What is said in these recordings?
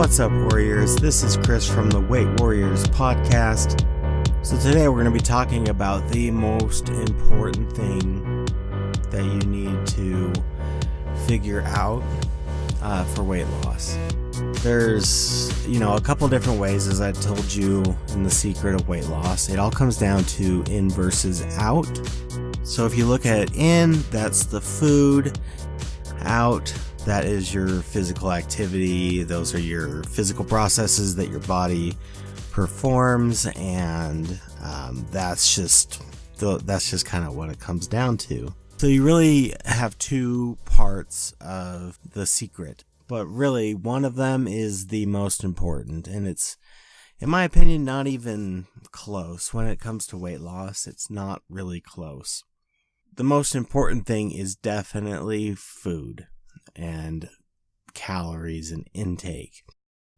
What's up, Warriors? This is Chris from the Weight Warriors podcast. So today we're going to be talking about the most important thing that you need to figure out for weight loss. There's, a couple different ways, as I told you in the secret of weight loss. It all comes down to in versus out. So if you look at in, that's the food. Out, that is your physical activity. Those are your physical processes that your body performs, and that's just kind of what it comes down to. So you really have two parts of the secret, but really one of them is the most important, and it's, in my opinion, not even close. When it comes to weight loss, it's not really close. The most important thing is definitely food and calories and intake.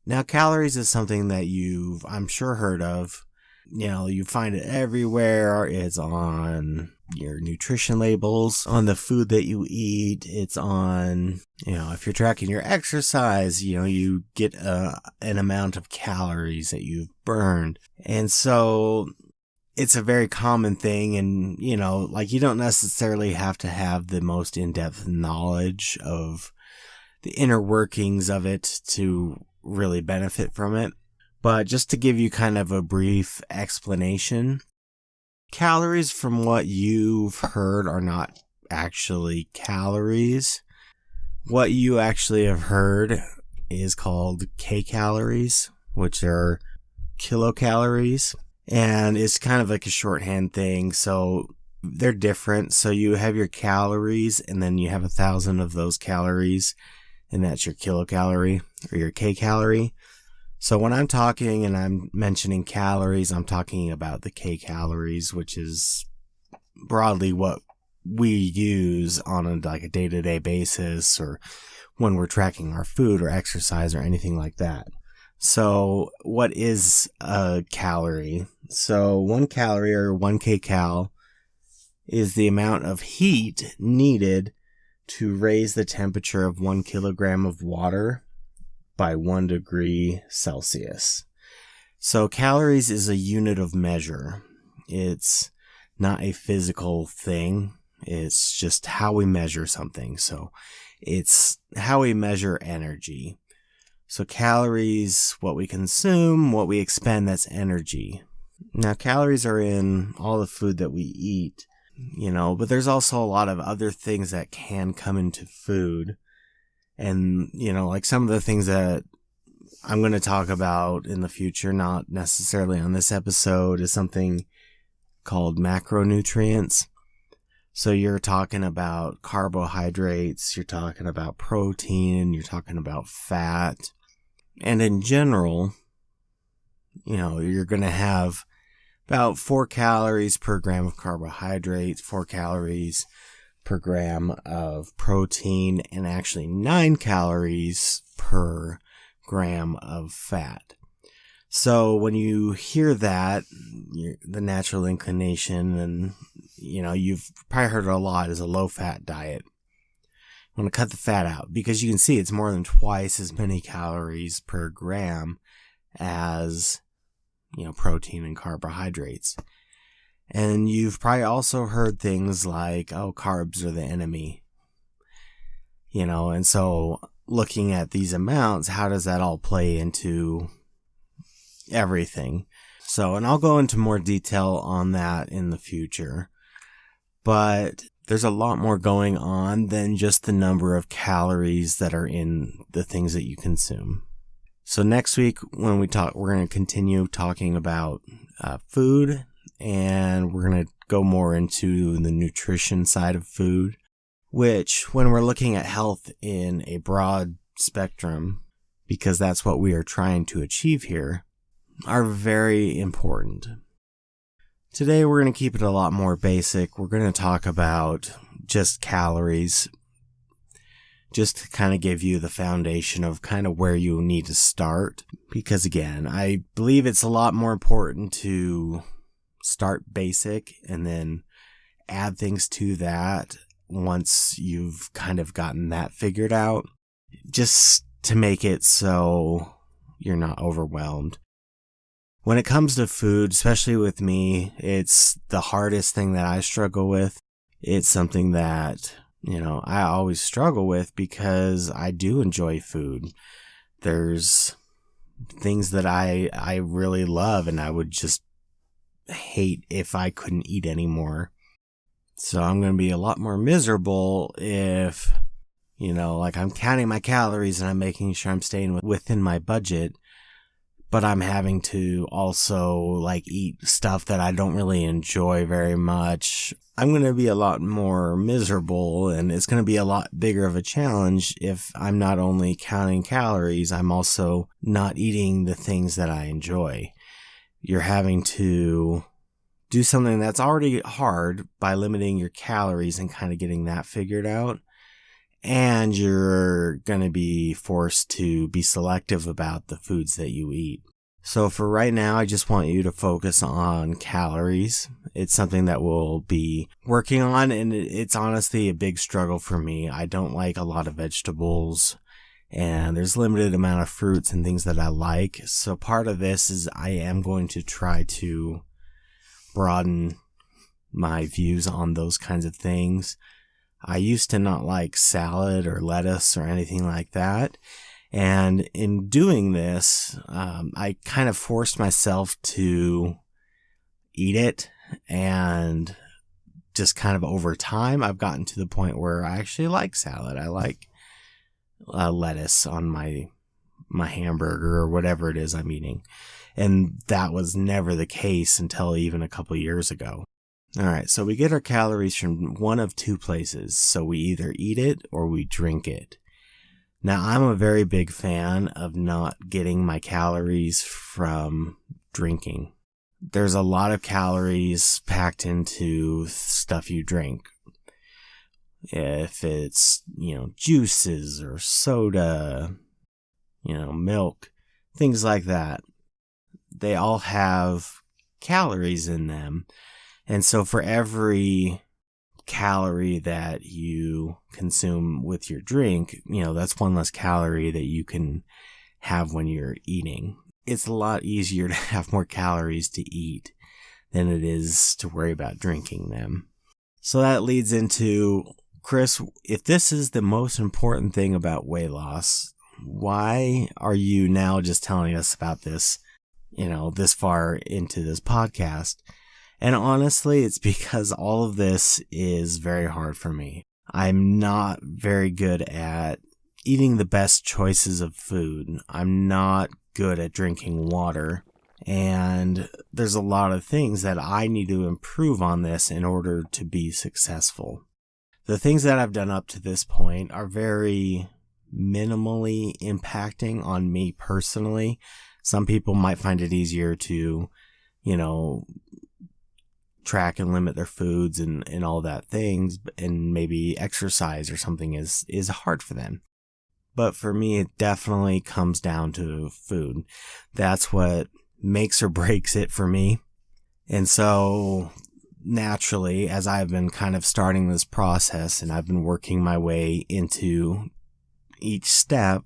Now, calories is something that you've, I'm sure, heard of. You find it everywhere. It's on your nutrition labels, on the food that you eat. It's on, if you're tracking your exercise, you get an amount of calories that you've burned. And so it's a very common thing, and, you don't necessarily have to have the most in-depth knowledge of the inner workings of it to really benefit from it. But just to give you kind of a brief explanation, calories, from what you've heard, are not actually calories. What you actually have heard is called kcalories, which are kilocalories. And it's kind of like a shorthand thing, so they're different. So you have your calories, and then you have 1,000 of those calories, and that's your kilocalorie or your kcalorie. So when I'm talking and I'm mentioning calories, I'm talking about the kcalories, which is broadly what we use on a day-to-day basis, or when we're tracking our food or exercise or anything like that. So what is a calorie? So 1 calorie, or 1 kcal, is the amount of heat needed to raise the temperature of 1 kilogram of water by 1 degree Celsius. So calories is a unit of measure. It's not a physical thing. It's just how we measure something. So it's how we measure energy. So calories, what we consume, what we expend, that's energy. Now, calories are in all the food that we eat, but there's also a lot of other things that can come into food. And, like some of the things that I'm going to talk about in the future, not necessarily on this episode, is something called macronutrients. So you're talking about carbohydrates, you're talking about protein, you're talking about fat. And in general, you're going to have about 4 calories per gram of carbohydrates, 4 calories per gram of protein, and actually 9 calories per gram of fat. So when you hear that, the natural inclination, and you've probably heard it a lot, is a low-fat diet. I want to cut the fat out, because you can see it's more than twice as many calories per gram as, protein and carbohydrates. And you've probably also heard things like, carbs are the enemy. And so looking at these amounts, how does that all play into everything? So, and I'll go into more detail on that in the future. But there's a lot more going on than just the number of calories that are in the things that you consume. So next week, when we talk, we're going to continue talking about food, and we're going to go more into the nutrition side of food, which, when we're looking at health in a broad spectrum, because that's what we are trying to achieve here, are very important. Today, we're going to keep it a lot more basic. We're going to talk about just calories, just to kind of give you the foundation of kind of where you need to start. Because again, I believe it's a lot more important to start basic and then add things to that once you've kind of gotten that figured out, just to make it so you're not overwhelmed. When it comes to food, especially with me, it's the hardest thing that I struggle with. It's something that, I always struggle with because I do enjoy food. There's things that I really love and I would just hate if I couldn't eat anymore. So I'm going to be a lot more miserable if, I'm counting my calories and I'm making sure I'm staying within my budget, but I'm having to also eat stuff that I don't really enjoy very much. I'm going to be a lot more miserable, and it's going to be a lot bigger of a challenge if I'm not only counting calories, I'm also not eating the things that I enjoy. You're having to do something that's already hard by limiting your calories and kind of getting that figured out. And you're going to be forced to be selective about the foods that you eat. So for right now, I just want you to focus on calories. It's something that we'll be working on, and it's honestly a big struggle for me. I don't like a lot of vegetables, and there's limited amount of fruits and things that I like. So part of this is I am going to try to broaden my views on those kinds of things. I used to not like salad or lettuce or anything like that. And in doing this, I kind of forced myself to eat it, and just kind of over time, I've gotten to the point where I actually like salad. I like lettuce on my hamburger or whatever it is I'm eating. And that was never the case until even a couple years ago. All right, so we get our calories from one of two places. So we either eat it or we drink it. Now, I'm a very big fan of not getting my calories from drinking. There's a lot of calories packed into stuff you drink. If it's, juices or soda, milk, things like that. They all have calories in them. And so for every calorie that you consume with your drink, that's one less calorie that you can have when you're eating. It's a lot easier to have more calories to eat than it is to worry about drinking them. So that leads into, Chris, if this is the most important thing about weight loss, why are you now just telling us about this, this far into this podcast? And honestly, it's because all of this is very hard for me. I'm not very good at eating the best choices of food. I'm not good at drinking water. And there's a lot of things that I need to improve on this in order to be successful. The things that I've done up to this point are very minimally impacting on me personally. Some people might find it easier to, track and limit their foods and all that things, and maybe exercise or something is hard for them. But for me, it definitely comes down to food. That's what makes or breaks it for me. And so naturally, as I've been kind of starting this process and I've been working my way into each step,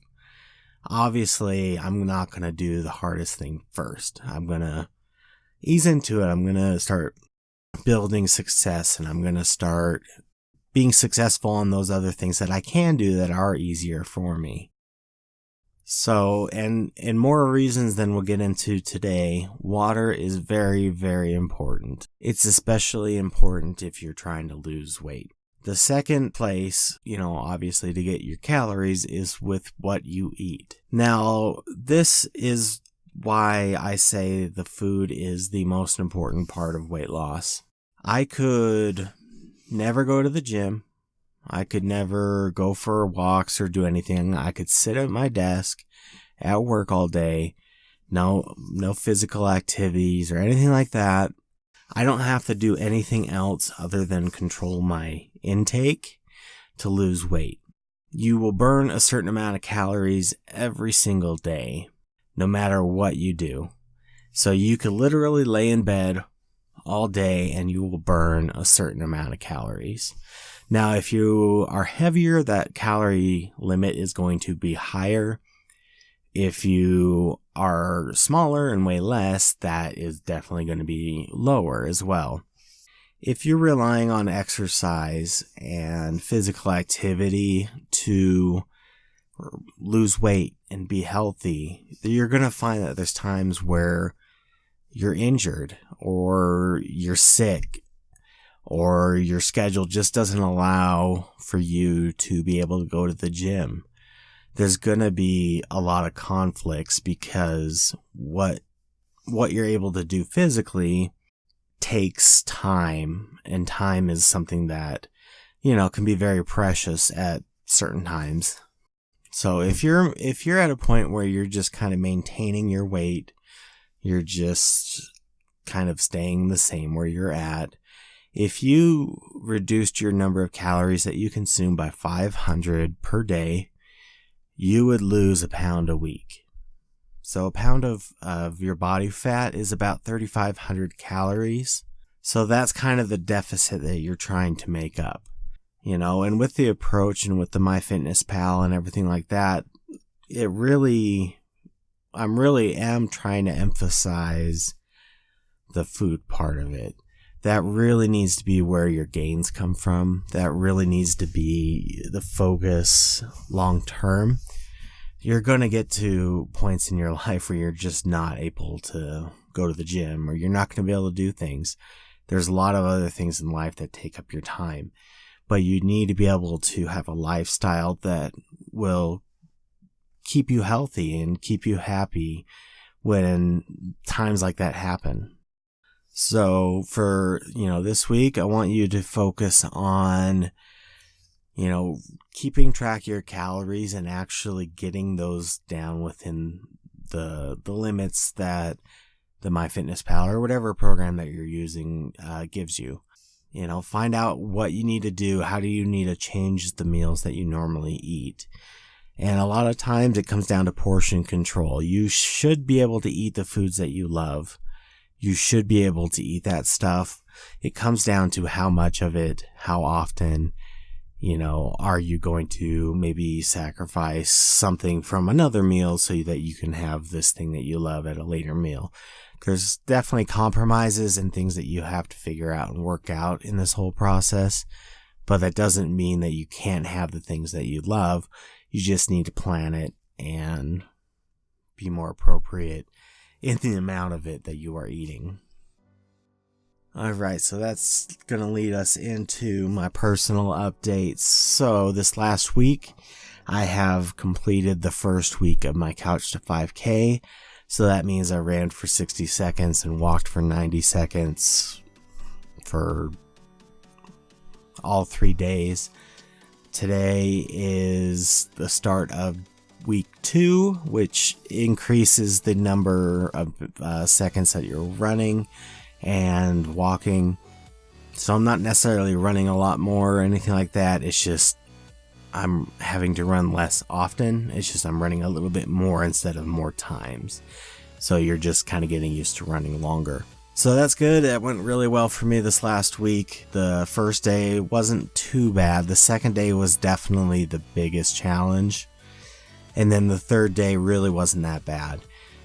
obviously I'm not going to do the hardest thing first. I'm going to ease into it. I'm going to start building success, and I'm going to start being successful on those other things that I can do that are easier for me. So, and more reasons than we'll get into today, water is very, very important. It's especially important if you're trying to lose weight. The second place, obviously to get your calories is with what you eat. Now, this is why I say the food is the most important part of weight loss. I could never go to the gym. I could never go for walks or do anything. I could sit at my desk at work all day. No physical activities or anything like that. I don't have to do anything else other than control my intake to lose weight. You will burn a certain amount of calories every single day, no matter what you do. So you could literally lay in bed all day and you will burn a certain amount of calories. Now, if you are heavier, that calorie limit is going to be higher. If you are smaller and weigh less, that is definitely going to be lower as well. If you're relying on exercise and physical activity to lose weight and be healthy, you're going to find that there's times where you're injured or you're sick or your schedule just doesn't allow for you to be able to go to the gym. There's going to be a lot of conflicts because what you're able to do physically takes time, and time is something that, can be very precious at certain times. So if you're at a point where you're just kind of maintaining your weight, you're just kind of staying the same where you're at, if you reduced your number of calories that you consume by 500 per day, you would lose a pound a week. So a pound of your body fat is about 3,500 calories. So that's kind of the deficit that you're trying to make up. And with the approach and with the MyFitnessPal and everything like that, I really am trying to emphasize the food part of it. That really needs to be where your gains come from. That really needs to be the focus long term. You're going to get to points in your life where you're just not able to go to the gym, or you're not going to be able to do things. There's a lot of other things in life that take up your time, but you need to be able to have a lifestyle that will keep you healthy and keep you happy when times like that happen. So for, this week, I want you to focus on, keeping track of your calories and actually getting those down within the limits that the MyFitnessPal or whatever program that you're using gives you. Find out what you need to do. How do you need to change the meals that you normally eat? And a lot of times it comes down to portion control. You should be able to eat the foods that you love. You should be able to eat that stuff. It comes down to how much of it, how often, are you going to maybe sacrifice something from another meal so that you can have this thing that you love at a later meal. There's definitely compromises and things that you have to figure out and work out in this whole process, but that doesn't mean that you can't have the things that you love. You just need to plan it and be more appropriate in the amount of it that you are eating. Alright, so that's going to lead us into my personal updates. So this last week, I have completed the first week of my Couch to 5K. So that means I ran for 60 seconds and walked for 90 seconds for all 3 days. Today is the start of week 2, which increases the number of seconds that you're running and walking. So I'm not necessarily running a lot more or anything like that. It's just I'm having to run less often. It's just I'm running a little bit more instead of more times. So you're just kind of getting used to running longer. So that's good. That went really well for me this last week. The first day wasn't too bad. The second day was definitely the biggest challenge. And then the third day really wasn't that bad.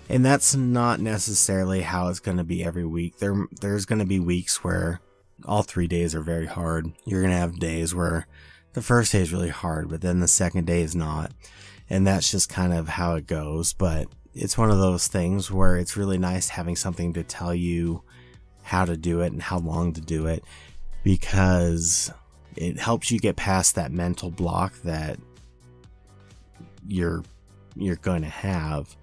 And that's not necessarily how it's going to be every week. There's going to be weeks where all 3 days are very hard. You're going to have days where the first day is really hard, but then the second day is not. And that's just kind of how it goes. But it's one of those things where it's really nice having something to tell you how to do it and how long to do it, because it helps you get past that mental block that you're going to have.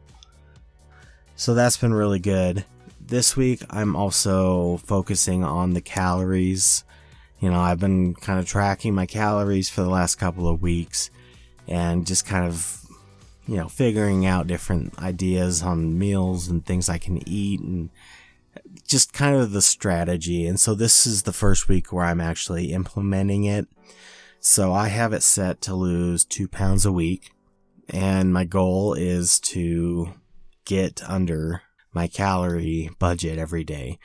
So that's been really good. This week, I'm also focusing on the calories. I've been kind of tracking my calories for the last couple of weeks and just kind of, figuring out different ideas on meals and things I can eat and just kind of the strategy. And so this is the first week where I'm actually implementing it. So I have it set to lose 2 pounds a week. And my goal is to get under my calorie budget every day.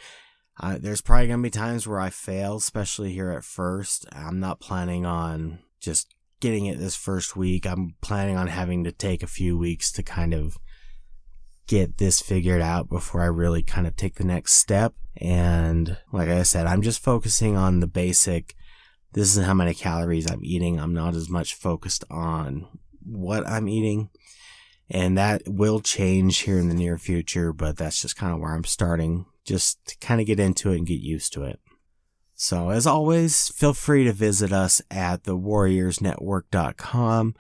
There's probably going to be times where I fail, especially here at first. I'm not planning on just getting it this first week. I'm planning on having to take a few weeks to kind of get this figured out before I really kind of take the next step. And like I said, I'm just focusing on the basic. This is how many calories I'm eating. I'm not as much focused on what I'm eating. And that will change here in the near future, but that's just kind of where I'm starting, just to kind of get into it and get used to it. So as always, feel free to visit us at thewarriorsnetwork.com.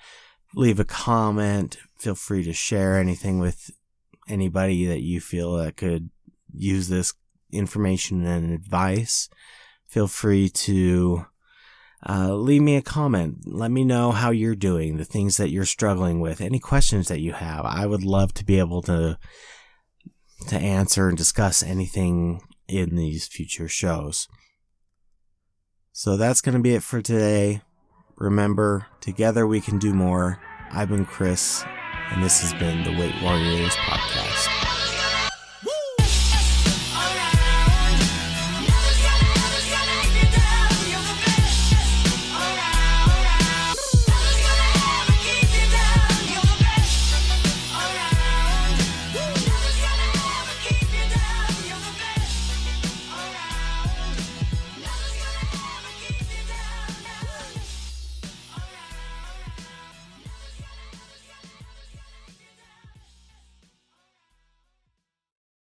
Leave a comment. Feel free to share anything with anybody that you feel that could use this information and advice. Feel free to leave me a comment. Let me know how you're doing, the things that you're struggling with, any questions that you have. I would love to be able to answer and discuss anything in these future shows. So that's going to be it for today. Remember, together we can do more. I've been Chris, and this has been the Weight Warriors Podcast.